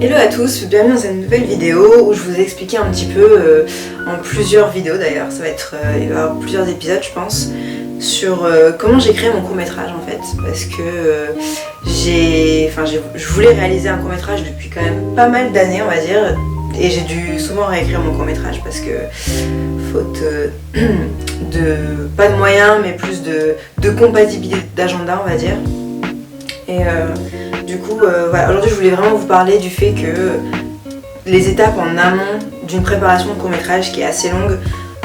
Hello à tous, bienvenue dans cette nouvelle vidéo où je vous ai expliqué un petit peu, en plusieurs vidéos d'ailleurs, ça va être, il va y avoir plusieurs épisodes je pense, sur comment j'ai créé mon court-métrage en fait, parce que je voulais réaliser un court-métrage depuis quand même pas mal d'années on va dire, et j'ai dû souvent réécrire mon court-métrage parce que faute de, pas de moyens mais plus de compatibilité d'agenda on va dire. Et du coup, voilà, aujourd'hui je voulais vraiment vous parler du fait que les étapes en amont d'une préparation de court-métrage qui est assez longue.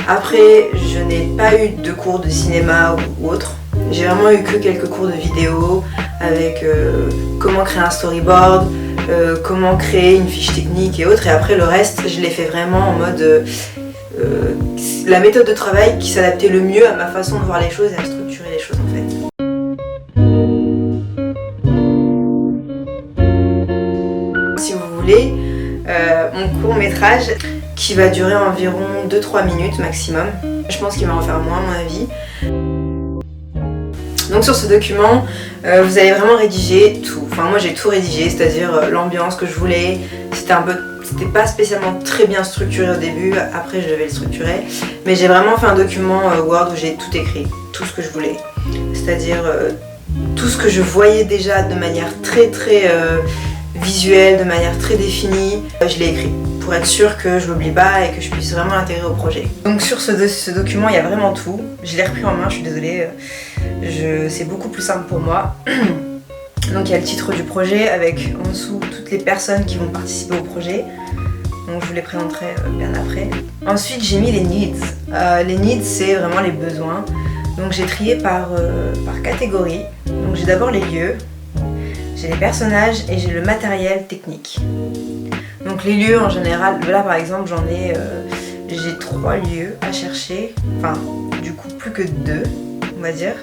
Après, je n'ai pas eu de cours de cinéma ou autre. J'ai vraiment eu que quelques cours de vidéo avec comment créer un storyboard, comment créer une fiche technique et autres. Et après le reste, je l'ai fait vraiment en mode la méthode de travail qui s'adaptait le mieux à ma façon de voir les choses et à structurer les choses en fait. Si vous voulez, mon court-métrage qui va durer environ 2-3 minutes maximum. Je pense qu'il va en faire moins à mon avis. Donc sur ce document, vous allez vraiment rédiger tout. Enfin moi j'ai tout rédigé, c'est-à-dire l'ambiance que je voulais. C'était pas spécialement très bien structuré au début, après je devais le structurer. Mais j'ai vraiment fait un document Word où j'ai tout écrit, tout ce que je voulais. C'est-à-dire tout ce que je voyais déjà de manière très visuelle, de manière très définie, je l'ai écrit pour être sûre que je l'oublie pas et que je puisse vraiment l'intégrer au projet. Donc sur ce document, il y a vraiment tout. Je l'ai repris en main, je suis désolée, c'est beaucoup plus simple pour moi. Donc il y a le titre du projet avec en dessous toutes les personnes qui vont participer au projet. Donc je vous les présenterai bien après. Ensuite j'ai mis les needs. Les needs c'est vraiment les besoins. Donc j'ai trié par catégorie. Donc j'ai d'abord les lieux. J'ai les personnages et j'ai le matériel technique. Donc les lieux en général, là par exemple j'ai 3 lieux à chercher, enfin du coup plus que 2 on va dire.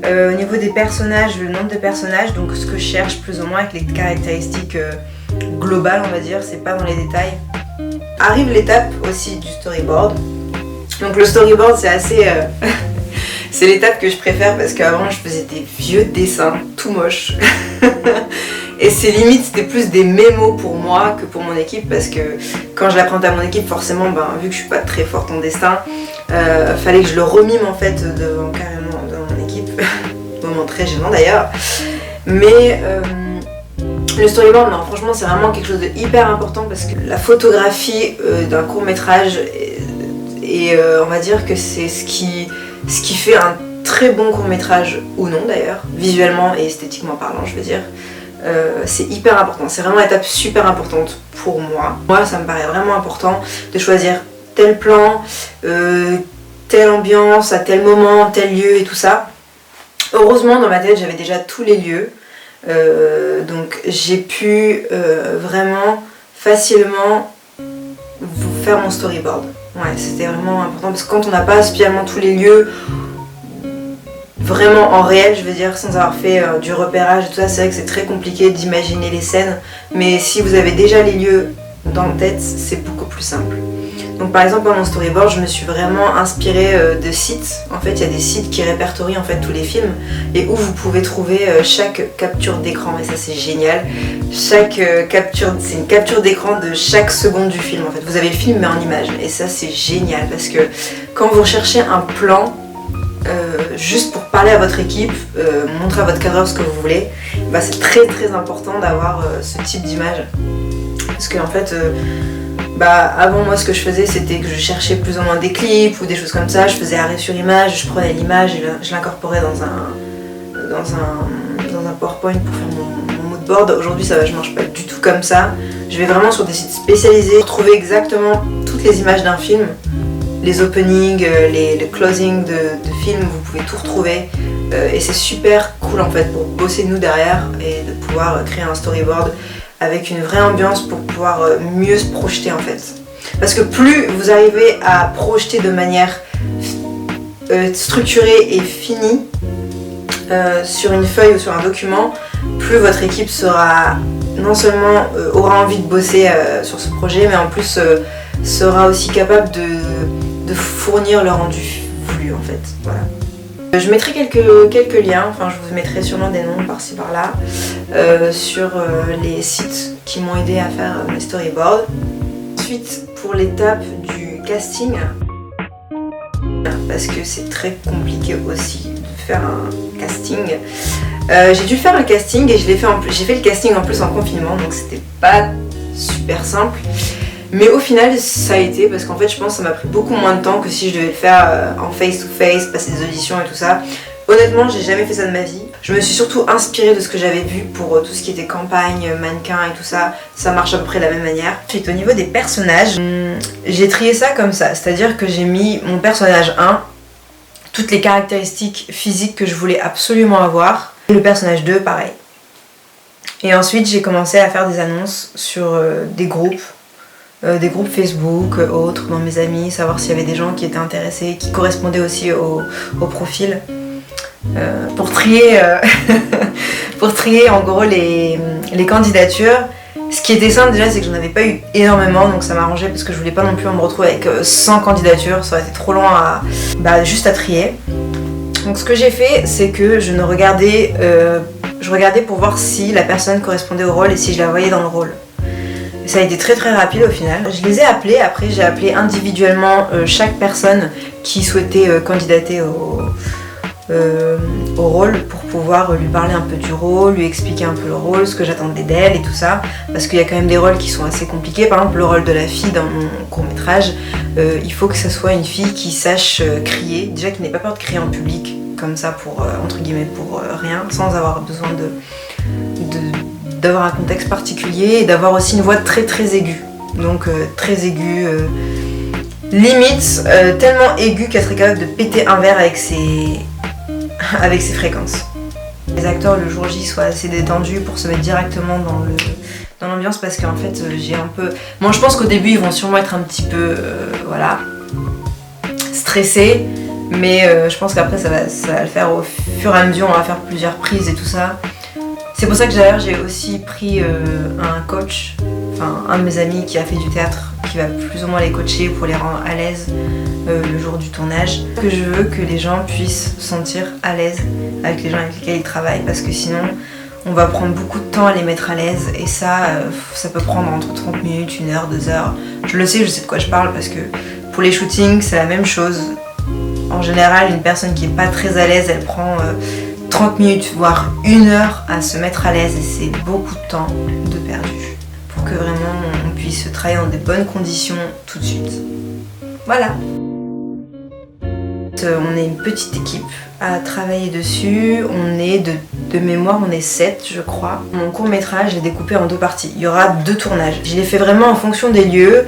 Au niveau des personnages, le nombre de personnages, donc ce que je cherche plus ou moins avec les caractéristiques globales on va dire, c'est pas dans les détails. Arrive l'étape aussi du storyboard. Donc le storyboard c'est assez... c'est l'étape que je préfère parce qu'avant je faisais des vieux dessins tout moches. Et c'est limite, c'était plus des mémos pour moi que pour mon équipe parce que quand je la présentais à mon équipe, forcément, vu que je suis pas très forte en dessin, fallait que je le remime en fait carrément devant mon équipe. Moment très gênant d'ailleurs. Mais le storyboard, non, franchement, c'est vraiment quelque chose de hyper important parce que la photographie d'un court-métrage, et on va dire que c'est ce qui fait un très bon court-métrage ou non d'ailleurs, visuellement et esthétiquement parlant, je veux dire. C'est hyper important, c'est vraiment une étape super importante pour moi. Moi ça me paraît vraiment important de choisir tel plan, telle ambiance, à tel moment, tel lieu et tout ça. Heureusement dans ma tête j'avais déjà tous les lieux, donc j'ai pu vraiment facilement vous faire mon storyboard. Ouais, c'était vraiment important parce que quand on n'a pas spécialement tous les lieux vraiment en réel, je veux dire, sans avoir fait du repérage et tout ça, c'est vrai que c'est très compliqué d'imaginer les scènes, mais si vous avez déjà les lieux dans la tête, c'est beaucoup plus simple. Donc par exemple, dans mon storyboard, je me suis vraiment inspirée de sites. En fait, il y a des sites qui répertorient en fait tous les films et où vous pouvez trouver chaque capture d'écran, et ça c'est génial. Chaque capture, c'est une capture d'écran de chaque seconde du film en fait. Vous avez le film mais en image, et ça c'est génial parce que quand vous recherchez un plan, juste pour parler à votre équipe, montrer à votre cadreur ce que vous voulez, c'est très important d'avoir ce type d'image. Parce qu'en fait, avant moi ce que je faisais c'était que je cherchais plus ou moins des clips ou des choses comme ça, je faisais arrêt sur image, je prenais l'image et je l'incorporais dans un PowerPoint pour faire mon mood board. Aujourd'hui je marche pas du tout comme ça, je vais vraiment sur des sites spécialisés pour trouver exactement toutes les images d'un film. Les openings, les closings de films, vous pouvez tout retrouver et c'est super cool en fait pour bosser nous derrière et de pouvoir créer un storyboard avec une vraie ambiance pour pouvoir mieux se projeter en fait. Parce que plus vous arrivez à projeter de manière structurée et finie sur une feuille ou sur un document, plus votre équipe sera non seulement aura envie de bosser sur ce projet, mais en plus sera aussi capable de fournir le rendu voulu en fait. Voilà. Je mettrai quelques liens, enfin je vous mettrai sûrement des noms par-ci par-là sur les sites qui m'ont aidé à faire mes storyboards. Ensuite, pour l'étape du casting, parce que c'est très compliqué aussi de faire un casting. J'ai dû faire le casting et j'ai fait le casting en plus en confinement, donc c'était pas super simple. Mais au final ça a été, parce qu'en fait je pense que ça m'a pris beaucoup moins de temps que si je devais le faire en face to face, passer des auditions et tout ça. Honnêtement j'ai jamais fait ça de ma vie. Je me suis surtout inspirée de ce que j'avais vu pour tout ce qui était campagne, mannequin et tout ça. Ça marche à peu près de la même manière. Ensuite au niveau des personnages, j'ai trié ça comme ça. C'est-à-dire que j'ai mis mon personnage 1, toutes les caractéristiques physiques que je voulais absolument avoir. Et le personnage 2 pareil. Et ensuite j'ai commencé à faire des annonces sur des groupes Facebook, autres, dans mes amis, savoir s'il y avait des gens qui étaient intéressés, qui correspondaient aussi au profil. Pour trier en gros les candidatures. Ce qui était simple déjà, c'est que j'en avais pas eu énormément, donc ça m'arrangeait parce que je voulais pas non plus me retrouver avec 100 candidatures, ça aurait été trop long juste à trier. Donc ce que j'ai fait, c'est que je regardais pour voir si la personne correspondait au rôle et si je la voyais dans le rôle. Ça a été très très rapide au final. Je les ai appelés, après j'ai appelé individuellement chaque personne qui souhaitait candidater au rôle pour pouvoir lui parler un peu du rôle, lui expliquer un peu le rôle, ce que j'attendais d'elle et tout ça. Parce qu'il y a quand même des rôles qui sont assez compliqués. Par exemple le rôle de la fille dans mon court-métrage, il faut que ça soit une fille qui sache crier, déjà qui n'ait pas peur de crier en public, comme ça pour, entre guillemets, pour rien, sans avoir besoin d'avoir un contexte particulier et d'avoir aussi une voix très très aiguë. Donc très aiguë, limite tellement aiguë qu'elle serait capable de péter un verre avec ses fréquences. Les acteurs le jour J soient assez détendus pour se mettre directement dans l'ambiance, parce qu'en fait j'ai un peu... Bon, je pense qu'au début ils vont sûrement être un petit peu stressés, mais je pense qu'après ça va le faire au fur et à mesure, on va faire plusieurs prises et tout ça. C'est pour ça que d'ailleurs j'ai aussi pris un coach, enfin un de mes amis qui a fait du théâtre, qui va plus ou moins les coacher pour les rendre à l'aise le jour du tournage. Que je veux que les gens puissent se sentir à l'aise avec les gens avec lesquels ils travaillent, parce que sinon on va prendre beaucoup de temps à les mettre à l'aise, et ça peut prendre entre 30 minutes, 1 heure, 2 heures. Je le sais, je sais de quoi je parle, parce que pour les shootings c'est la même chose. En général une personne qui est pas très à l'aise, elle prend 30 minutes voire 1 heure à se mettre à l'aise, et c'est beaucoup de temps de perdu pour que vraiment on puisse travailler dans des bonnes conditions tout de suite. Voilà. On est une petite équipe à travailler dessus, on est de mémoire, on est 7 je crois. Mon court métrage est découpé en 2 parties, il y aura 2 tournages. Je l'ai fait vraiment en fonction des lieux,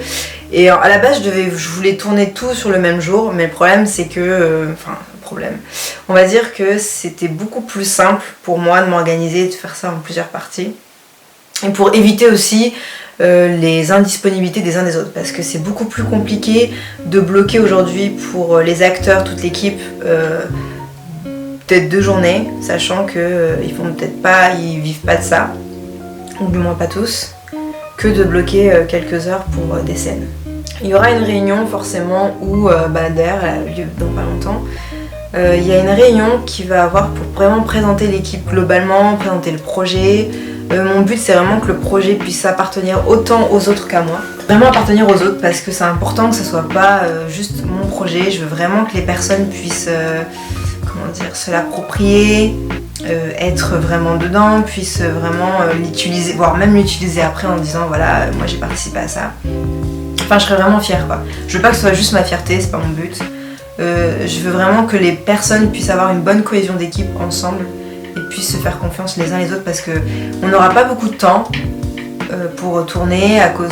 et à la base je voulais tourner tout sur le même jour, mais le problème c'est que, on va dire que c'était beaucoup plus simple pour moi de m'organiser et de faire ça en plusieurs parties. Et pour éviter aussi les indisponibilités des uns des autres, parce que c'est beaucoup plus compliqué de bloquer aujourd'hui pour les acteurs, toute l'équipe, peut-être 2 journées, sachant qu'ils vivent pas de ça, ou du moins pas tous, que de bloquer quelques heures pour des scènes. Il y aura une réunion forcément où, d'ailleurs elle a lieu dans pas longtemps, il y a une réunion qui va avoir pour vraiment présenter l'équipe globalement, présenter le projet. Mon but c'est vraiment que le projet puisse appartenir autant aux autres qu'à moi. Vraiment appartenir aux autres, parce que c'est important que ce soit pas juste mon projet. Je veux vraiment que les personnes puissent se l'approprier, être vraiment dedans, puissent vraiment l'utiliser, voire même l'utiliser après en disant voilà, moi j'ai participé à ça. Enfin je serais vraiment fière quoi. Je veux pas que ce soit juste ma fierté, c'est pas mon but. Je veux vraiment que les personnes puissent avoir une bonne cohésion d'équipe ensemble et puissent se faire confiance les uns les autres, parce qu'on n'aura pas beaucoup de temps pour tourner à cause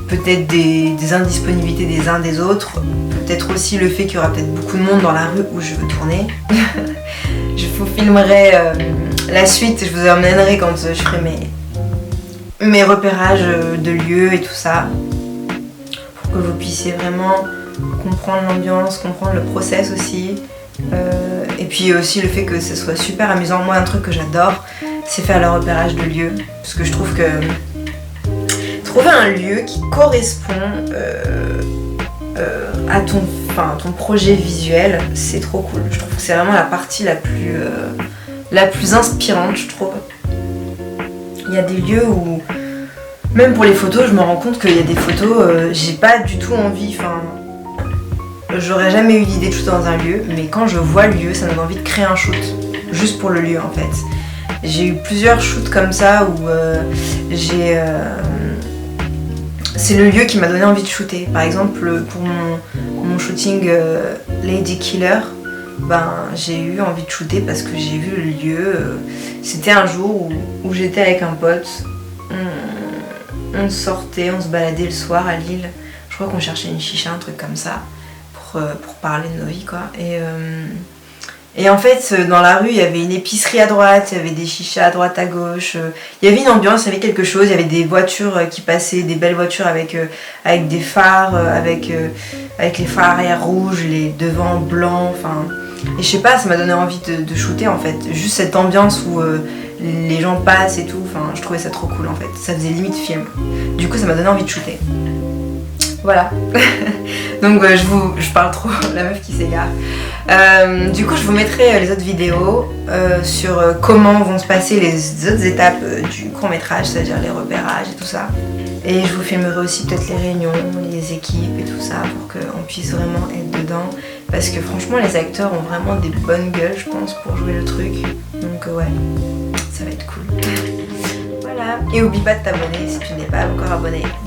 peut-être des indisponibilités des uns des autres, peut-être aussi le fait qu'il y aura peut-être beaucoup de monde dans la rue où je veux tourner. Je vous filmerai la suite, je vous emmènerai quand je ferai mes repérages de lieux et tout ça, pour que vous puissiez vraiment comprendre l'ambiance, comprendre le process aussi, et puis aussi le fait que ce soit super amusant. Moi un truc que j'adore c'est faire le repérage de lieux, parce que je trouve que trouver un lieu qui correspond à ton projet visuel, c'est trop cool. Je trouve que c'est vraiment la partie la plus inspirante, je trouve. Il y a des lieux où, même pour les photos, je me rends compte qu'il y a des photos, j'ai pas du tout envie, j'aurais jamais eu l'idée de shooter dans un lieu, mais quand je vois le lieu, ça me donne envie de créer un shoot, juste pour le lieu en fait. J'ai eu plusieurs shoots comme ça où c'est le lieu qui m'a donné envie de shooter. Par exemple, pour mon shooting Lady Killer, j'ai eu envie de shooter parce que j'ai vu le lieu. C'était un jour où j'étais avec un pote, on sortait, on se baladait le soir à Lille. Je crois qu'on cherchait une chicha, un truc comme ça, pour parler de nos vies quoi. Et en fait, dans la rue, il y avait une épicerie à droite, il y avait des chichas à droite, à gauche. Il y avait une ambiance, il y avait quelque chose, il y avait des voitures qui passaient, des belles voitures avec des phares, avec les phares arrière rouges, les devants blancs, Et je sais pas, ça m'a donné envie de shooter en fait. Juste cette ambiance où les gens passent et tout, je trouvais ça trop cool en fait. Ça faisait limite film. Du coup, ça m'a donné envie de shooter. Voilà. Donc je parle trop, la meuf qui s'égare. Du coup je vous mettrai les autres vidéos sur comment vont se passer les autres étapes du court métrage, c'est-à-dire les repérages et tout ça. Et je vous filmerai aussi peut-être les réunions, les équipes et tout ça pour qu'on puisse vraiment être dedans. Parce que franchement les acteurs ont vraiment des bonnes gueules je pense pour jouer le truc. Donc ouais, ça va être cool. Voilà. Et oublie pas de t'abonner si tu n'es pas encore abonné.